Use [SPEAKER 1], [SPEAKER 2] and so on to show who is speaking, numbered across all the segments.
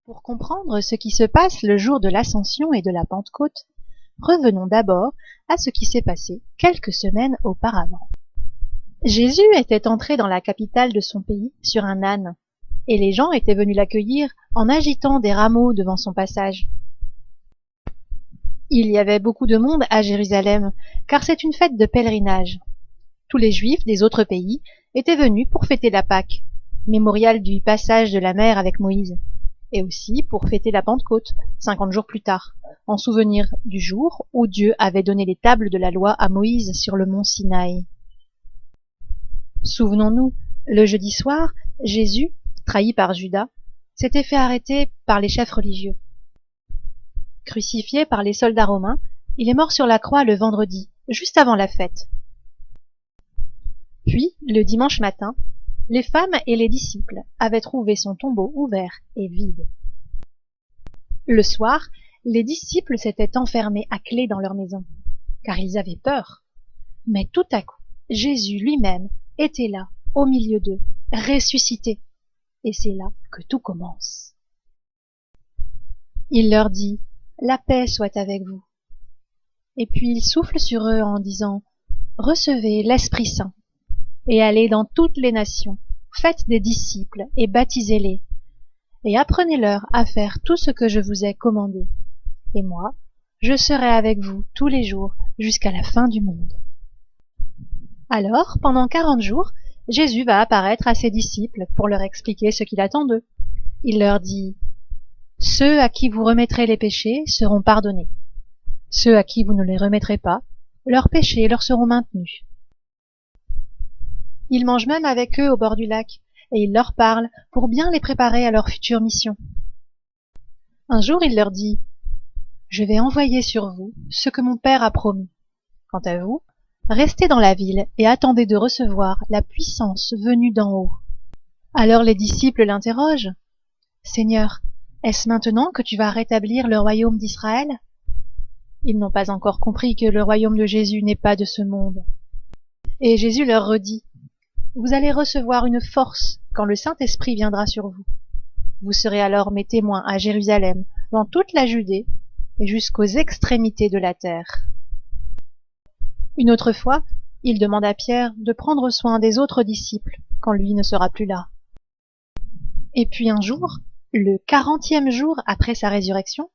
[SPEAKER 1] Pour comprendre ce qui se passe le jour de l'Ascension et de la Pentecôte, revenons d'abord à ce qui s'est passé quelques semaines auparavant. Jésus était entré dans la capitale de son pays sur un âne, et les gens étaient venus l'accueillir en agitant des rameaux devant son passage. Il y avait beaucoup de monde à Jérusalem, car c'est une fête de pèlerinage. Tous les Juifs des autres pays étaient venus pour fêter la Pâque, mémorial du passage de la mer avec Moïse, et aussi pour fêter la Pentecôte, 50 jours plus tard, en souvenir du jour où Dieu avait donné les tables de la loi à Moïse sur le mont Sinaï. Souvenons-nous, le jeudi soir, Jésus, trahi par Judas, s'était fait arrêter par les chefs religieux. Crucifié par les soldats romains, il est mort sur la croix le vendredi, juste avant la fête. Puis, le dimanche matin, les femmes et les disciples avaient trouvé son tombeau ouvert et vide. Le soir, les disciples s'étaient enfermés à clé dans leur maison, car ils avaient peur. Mais tout à coup, Jésus lui-même était là, au milieu d'eux, ressuscité. Et c'est là que tout commence. Il leur dit « La paix soit avec vous ». Et puis il souffle sur eux en disant « Recevez l'Esprit Saint et allez dans toutes les nations, faites des disciples et baptisez-les, et apprenez-leur à faire tout ce que je vous ai commandé. Et moi, je serai avec vous tous les jours jusqu'à la fin du monde. » Alors, pendant 40 jours, Jésus va apparaître à ses disciples pour leur expliquer ce qu'il attend d'eux. Il leur dit « Ceux à qui vous remettrez les péchés seront pardonnés. Ceux à qui vous ne les remettrez pas, leurs péchés leur seront maintenus. » Il mange même avec eux au bord du lac, et il leur parle pour bien les préparer à leur future mission. Un jour, il leur dit « Je vais envoyer sur vous ce que mon Père a promis. Quant à vous, restez dans la ville et attendez de recevoir la puissance venue d'en haut. » Alors les disciples l'interrogent. « Seigneur, est-ce maintenant que tu vas rétablir le royaume d'Israël ?» Ils n'ont pas encore compris que le royaume de Jésus n'est pas de ce monde. Et Jésus leur redit « Vous allez recevoir une force quand le Saint-Esprit viendra sur vous. Vous serez alors mes témoins à Jérusalem, dans toute la Judée et jusqu'aux extrémités de la terre. » Une autre fois, il demande à Pierre de prendre soin des autres disciples quand lui ne sera plus là. Et puis un jour, le 40e jour après sa résurrection,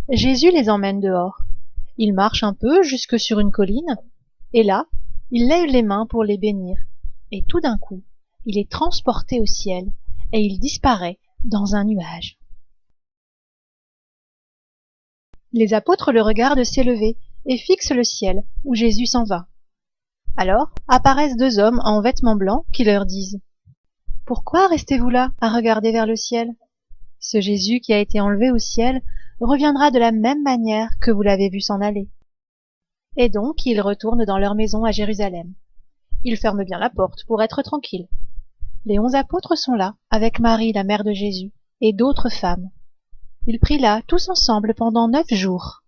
[SPEAKER 1] Jésus les emmène dehors. Il marche un peu jusque sur une colline, et là, il lève les mains pour les bénir, et tout d'un coup, il est transporté au ciel, et il disparaît dans un nuage. Les apôtres le regardent s'élever et fixent le ciel où Jésus s'en va. Alors apparaissent 2 hommes en vêtements blancs qui leur disent « Pourquoi restez-vous là à regarder vers le ciel ? Ce Jésus qui a été enlevé au ciel reviendra de la même manière que vous l'avez vu s'en aller. » Et donc ils retournent dans leur maison à Jérusalem. Ils ferment bien la porte pour être tranquilles. Les 11 apôtres sont là, avec Marie, la mère de Jésus, et d'autres femmes. Ils prient là, tous ensemble, pendant 9 jours.